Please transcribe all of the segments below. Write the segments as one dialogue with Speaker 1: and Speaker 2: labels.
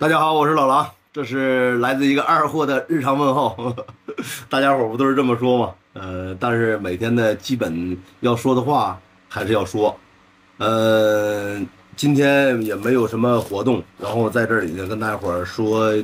Speaker 1: 大家好，我是老狼，这是来自一个二货的日常问候。大家伙儿不都是这么说吗？但是每天的基本要说的话还是要说。呃，今天也没有什么活动，然后在这里呢跟大家伙儿说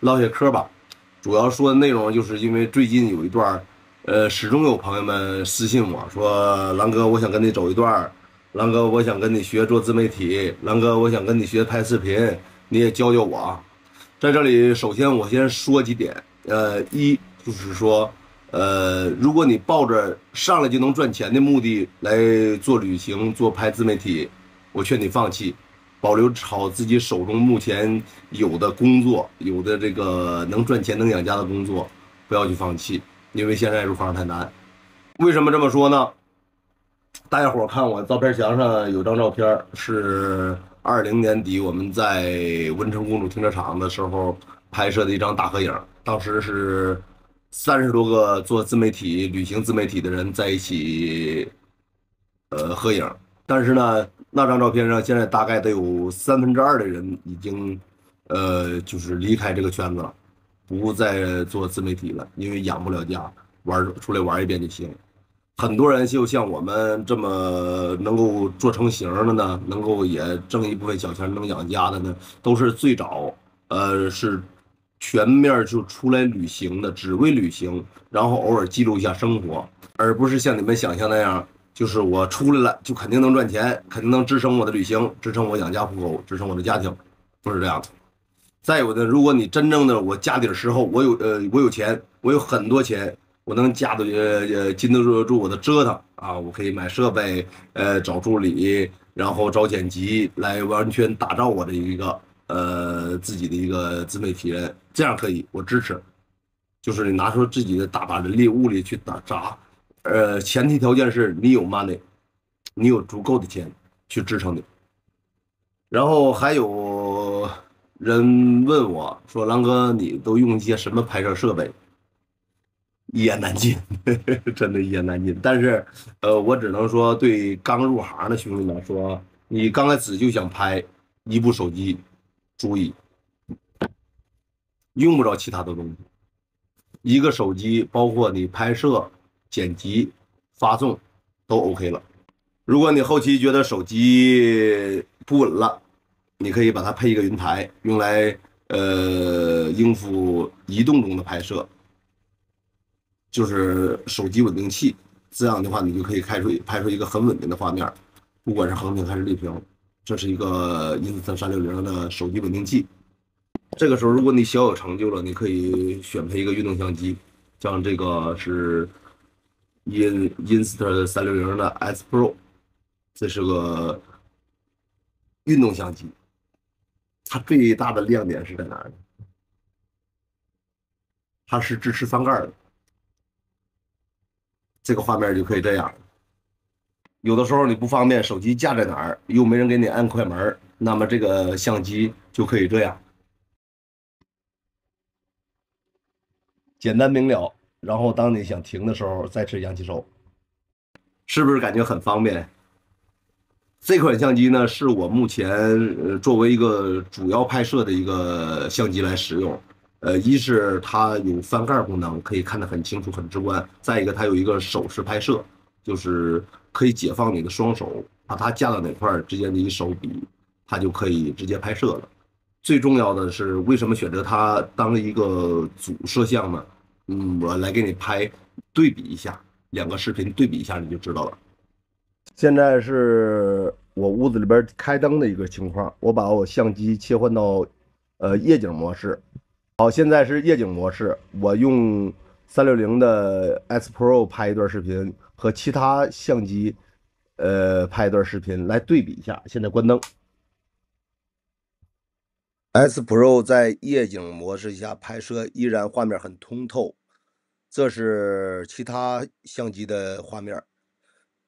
Speaker 1: 唠些嗑吧。主要说的内容就是因为最近有一段儿始终有朋友们私信我说，狼哥，我想跟你走一段儿，狼哥，我想跟你学做自媒体，狼哥，我想跟你学拍视频。你也教教我啊。在这里，首先我先说几点，一就是说，如果你抱着上来就能赚钱的目的来做旅行、做拍自媒体，我劝你放弃，保留好自己手中目前有的工作，有的这个能赚钱、能养家的工作，不要去放弃，因为现在入行太难。为什么这么说呢？大家伙儿看我照片墙上有张照片，是20年底我们在文成公主停车场的时候拍摄的一张大合影。当时是30多个做自媒体、旅行自媒体的人在一起合影。但是呢，那张照片上现在大概得有2/3的人已经就是离开这个圈子了，不再做自媒体了，因为养不了家，出来玩一遍就行。很多人就像我们这么能够做成型的呢，能够也挣一部分小钱能养家的呢，都是最早是全面就出来旅行的，只为旅行，然后偶尔记录一下生活，而不是像你们想象那样，就是我出来了就肯定能赚钱，肯定能支撑我的旅行，支撑我养家糊口，支撑我的家庭，不是这样的。再有的，如果你真正的我家底儿时候，我有钱，我有很多钱，我能经得住我的折腾啊！我可以买设备，找助理，然后找剪辑，来完全打造我的一个自己的一个自媒体人，这样可以，我支持。就是你拿出自己的大把人力物力去打砸，前提条件是你有 money，你有足够的钱去支撑你。然后还有人问我说：“狼哥，你都用一些什么拍摄设备？”一言难尽，真的一言难尽。但是，我只能说，对刚入行的兄弟们说，你刚开始就想拍一部手机，注意用不着其他的东西，一个手机包括你拍摄、剪辑、发送都 OK 了。如果你后期觉得手机不稳了，你可以把它配一个云台，用来应付移动中的拍摄。就是手机稳定器，这样的话你就可以拍出一个很稳定的画面，不管是横屏还是立屏。这是一个Insta360的手机稳定器。这个时候，如果你小有成就了，你可以选配一个运动相机，像这个是 Insta360的 S Pro， 这是个运动相机。它最大的亮点是在哪儿呢？它是支持翻盖的。这个画面就可以这样。有的时候你不方便，手机架在哪儿，又没人给你按快门，那么这个相机就可以这样，简单明了。然后当你想停的时候，再次扬起手，是不是感觉很方便？这款相机呢，是我目前作为一个主要拍摄的一个相机来使用。一是它有翻盖功能，可以看得很清楚、很直观；再一个，它有一个手势拍摄，就是可以解放你的双手，把它架到哪块儿，直接你一手比，它就可以直接拍摄了。最重要的是，为什么选择它当一个主摄像呢？我来给你拍对比一下，两个视频对比一下，你就知道了。现在是我屋子里边开灯的一个情况，我把我相机切换到夜景模式。好，现在是夜景模式，我用360的 S Pro 拍一段视频，和其他相机拍一段视频来对比一下。现在关灯。S Pro 在夜景模式下拍摄依然画面很通透，这是其他相机的画面。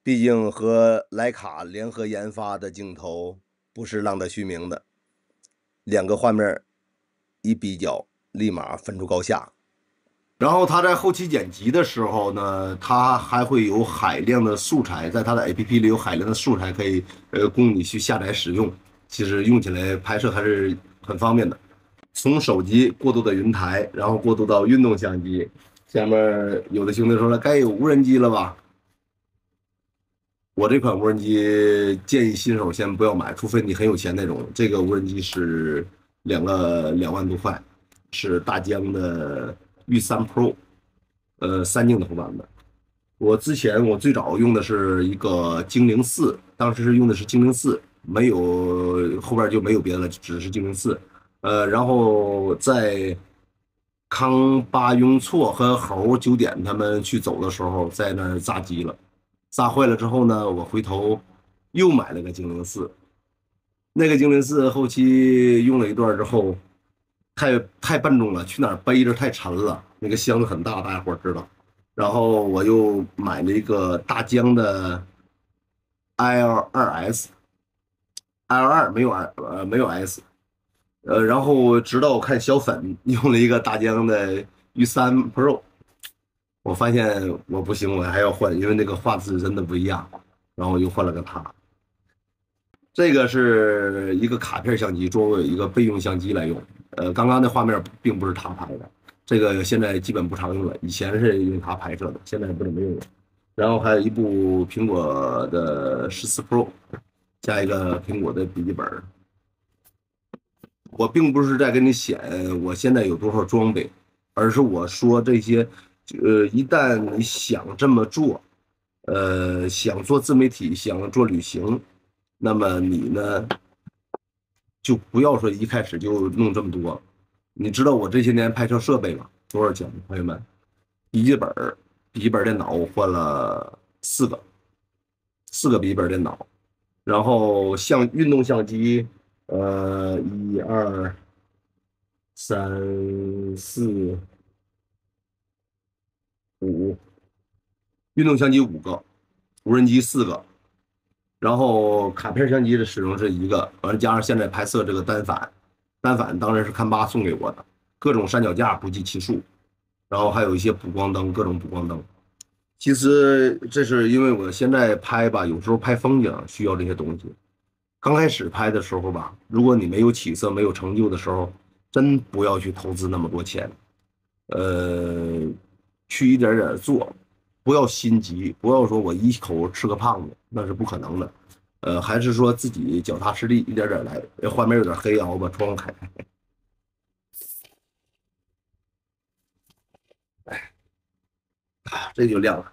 Speaker 1: 毕竟和徕卡联合研发的镜头不是浪得虚名的，两个画面一比较，立马分出高下。然后它在后期剪辑的时候呢，它还会有海量的素材，在它的 APP 里有海量的素材可以供你去下载使用。其实用起来拍摄还是很方便的。从手机过渡到云台，然后过渡到运动相机。下面有的兄弟说了，该有无人机了吧？我这款无人机建议新手先不要买，除非你很有钱那种。这个无人机是2万多块，是大疆的玉3 Pro，3镜头版本。我最早用的是一个精灵4，当时是用的是精灵4，没有后边就没有别的了，只是精灵4。然后在康巴雍措和猴9点他们去走的时候，在那儿炸机了，炸坏了之后呢，我回头又买了个精灵4。那个精灵4后期用了一段之后，太笨重了，去哪儿背着太沉了，那个箱子很大，大家伙知道。然后我又买了一个大疆的 L2S，L2没有 S，然后直到我看小粉用了一个大疆的玉3 Pro， 我发现我不行，我还要换，因为那个画质真的不一样，然后我又换了个它。这个是一个卡片相机，作为一个备用相机来用。刚刚的画面并不是它拍的，这个现在基本不常用了，以前是用它拍摄的，现在不怎么用了。然后还有一部苹果的14 Pro， 加一个苹果的笔记本。我并不是在跟你显我现在有多少装备，而是我说这些，一旦你想这么做，想做自媒体，想做旅行，那么你呢，就不要说一开始就弄这么多。你知道我这些年拍摄设备吗？多少钱，朋友们？笔记本电脑我换了4个笔记本电脑，然后运动相机。1、2、3、4、5，运动相机5个，无人机4个，然后卡片相机的使用是1个，完了加上现在拍摄这个单反当然是看爸送给我的，各种三脚架不计其数，然后还有一些补光灯，各种补光灯。其实这是因为我现在拍吧，有时候拍风景需要这些东西。刚开始拍的时候吧，如果你没有起色、没有成就的时候，真不要去投资那么多钱，去一点点做，不要心急，不要说我一口吃个胖子，那是不可能的。还是说自己脚踏实地，一点点来。画面有点黑啊，我把窗户开开。这就亮了。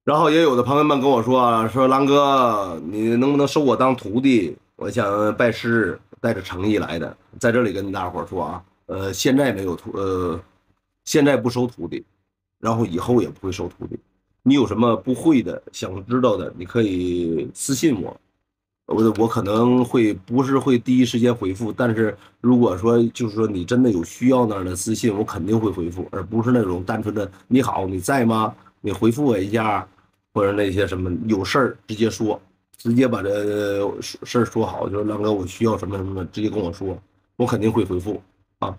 Speaker 1: 然后也有的朋友们跟我说啊，说狼哥，你能不能收我当徒弟？我想拜师，带着诚意来的。在这里跟大伙说啊，现在没有现在不收徒弟，然后以后也不会收徒弟。你有什么不会的、想知道的，你可以私信我，我可能不是会第一时间回复，但是如果说就是说你真的有需要那儿的私信，我肯定会回复，而不是那种单纯的你好你在吗？你回复我一下。或者那些什么有事儿直接说，直接把这事儿说好，就是狼哥我需要什么什么，直接跟我说，我肯定会回复啊。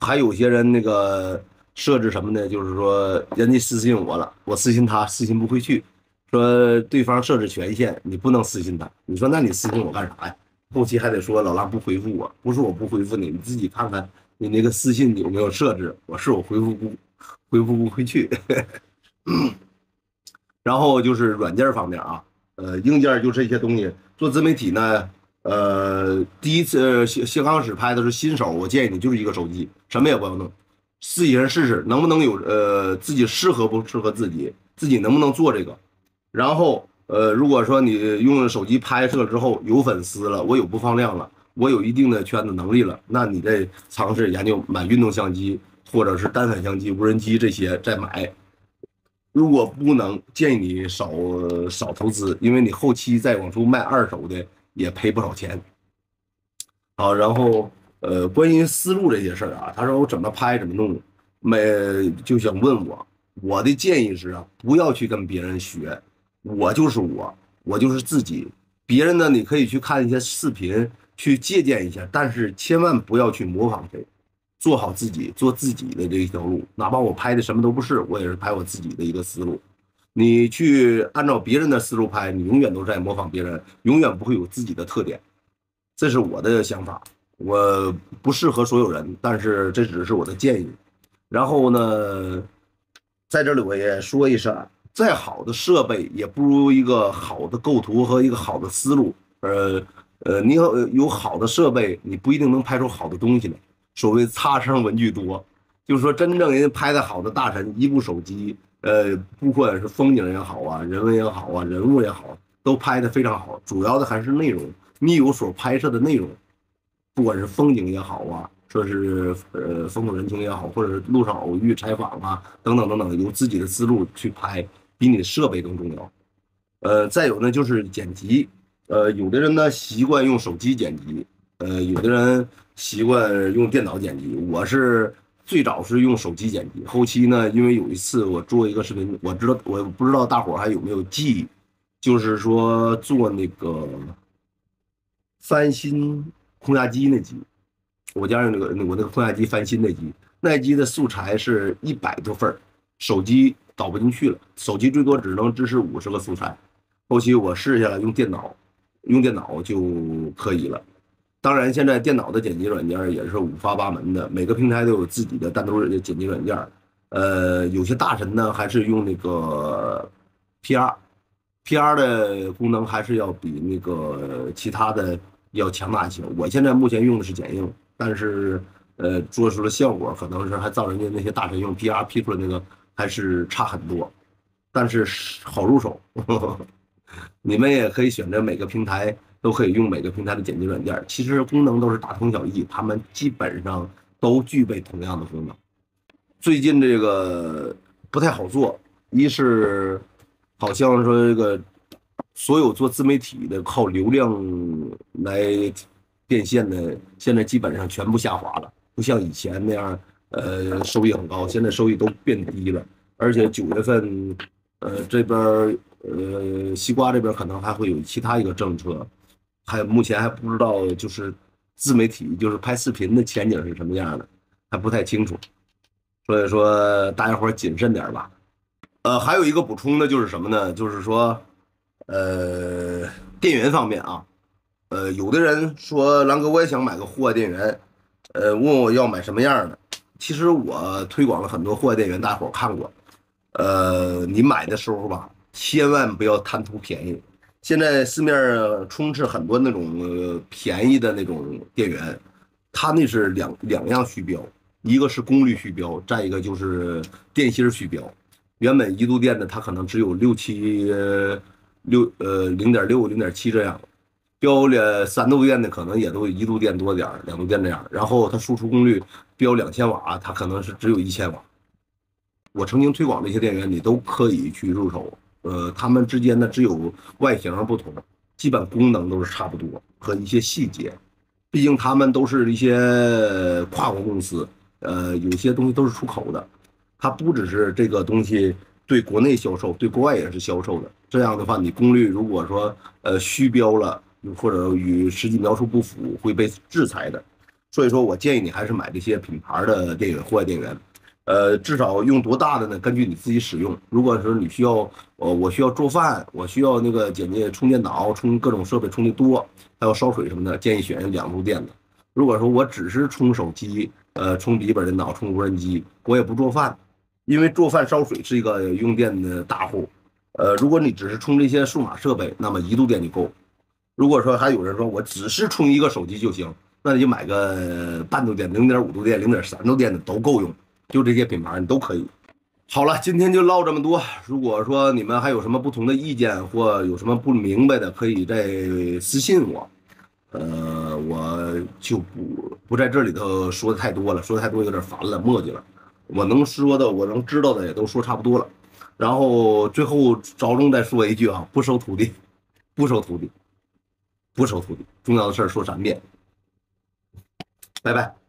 Speaker 1: 还有些人那个设置什么的，就是说人家私信我了，我私信他，私信不回去，说对方设置权限，你不能私信他。你说那你私信我干啥呀？后期还得说老狼不回复我，不是我不回复你，你自己看看你那个私信有没有设置，我回复不回去。然后就是软件方面啊，硬件就这些东西。做自媒体呢，第一次刚开始拍的是新手，我建议你就是一个手机，什么也不要弄，自己人试试能不能有自己适合不适合自己，自己能不能做这个。然后如果说你用手机拍摄之后有粉丝了，我有播放量了，我有一定的圈子能力了，那你再尝试研究买运动相机或者是单反相机、无人机这些再买。如果不能，建议你少投资，因为你后期再往出卖二手的也赔不少钱。好，然后关于思路这些事儿啊，他说我怎么拍怎么弄，就想问我的建议是啊，不要去跟别人学，我就是我就是自己，别人呢你可以去看一些视频去借鉴一下，但是千万不要去模仿谁。做好自己，做自己的这一条路，哪怕我拍的什么都不是，我也是拍我自己的一个思路。你去按照别人的思路拍，你永远都在模仿别人，永远不会有自己的特点。这是我的想法。我不适合所有人，但是这只是我的建议。然后呢，在这里我也说一声，再好的设备也不如一个好的构图和一个好的思路。你有好的设备，你不一定能拍出好的东西来。所谓擦伤文具多，就是说真正人家拍的好的大神，一部手机，不管是风景也好啊，人文也好啊，人物也好，都拍的非常好。主要的还是内容，你有所拍摄的内容。不管是风景也好啊，说是风土人情也好，或者是路上偶遇采访啊，等等等等，有自己的思路去拍，比你的设备更重要。再有呢就是剪辑，有的人呢习惯用手机剪辑，有的人习惯用电脑剪辑。我是最早是用手机剪辑，后期呢，因为有一次我做一个视频，我不知道大伙还有没有记忆，就是说做那个翻新空压机那机，我家有我那个空压机翻新那机的素材是100多份，手机导不进去了，手机最多只能支持50个素材。后期我试下来用电脑就可以了。当然，现在电脑的剪辑软件也是五花八门的，每个平台都有自己的单独的剪辑软件。有些大神呢还是用那个 PR，PR 的功能还是要比那个其他的要强大一些。我现在目前用的是剪映，但是做出的效果可能是还照人家那些大神用 PR P 出来那个还是差很多，但是好入手。你们也可以选择每个平台都可以用每个平台的剪辑软件，其实功能都是大同小异，他们基本上都具备同样的功能。最近这个不太好做，一是好像说这个所有做自媒体的靠流量来变现的，现在基本上全部下滑了，不像以前那样，收益很高，现在收益都变低了。而且9月份，这边西瓜这边可能还会有其他一个政策，目前还不知道，就是自媒体就是拍视频的前景是什么样的，还不太清楚。所以说大家伙谨慎点吧。还有一个补充的就是什么呢？就是说，呃，电源方面啊，有的人说狼哥我也想买个户外电源，问我要买什么样的。其实我推广了很多户外电源，大伙看过。你买的时候吧，千万不要贪图便宜。现在市面上充斥很多那种便宜的那种电源，它那是两样虚标，一个是功率虚标，再一个就是电芯虚标。原本1度电的，它可能只有0.6、0.7这样，标了3度电的可能也都1度电多点2度电这样。然后它输出功率标2000瓦，它可能是只有1000瓦。我曾经推广的一些电源，你都可以去入手。它们之间呢只有外形不同，基本功能都是差不多和一些细节。毕竟他们都是一些跨国公司，有些东西都是出口的，它不只是这个东西对国内销售，对国外也是销售的。这样的话，你功率如果说虚标了，或者与实际描述不符，会被制裁的。所以说我建议你还是买这些品牌的电源，户外电源。至少用多大的呢？根据你自己使用。如果说你需要，我需要做饭，我需要那个简介充电脑，充各种设备充的多，还有烧水什么的，建议选2度电的。如果说我只是充手机，充笔记本电脑，充无人机，我也不做饭，因为做饭烧水是一个用电的大户。如果你只是充这些数码设备，那么1度电就够。如果说还有人说我只是充一个手机就行，那你就买个半度电、0.5度电、0.3度电的都够用。就这些品牌你都可以。好了，今天就唠这么多。如果说你们还有什么不同的意见或有什么不明白的，可以再私信我。我就不在这里头说的太多了，说的太多有点烦了，磨叽了。我能说的，我能知道的也都说差不多了。然后最后着重再说一句啊，不收徒弟，不收徒弟，不收徒弟，重要的事儿说3遍。拜拜。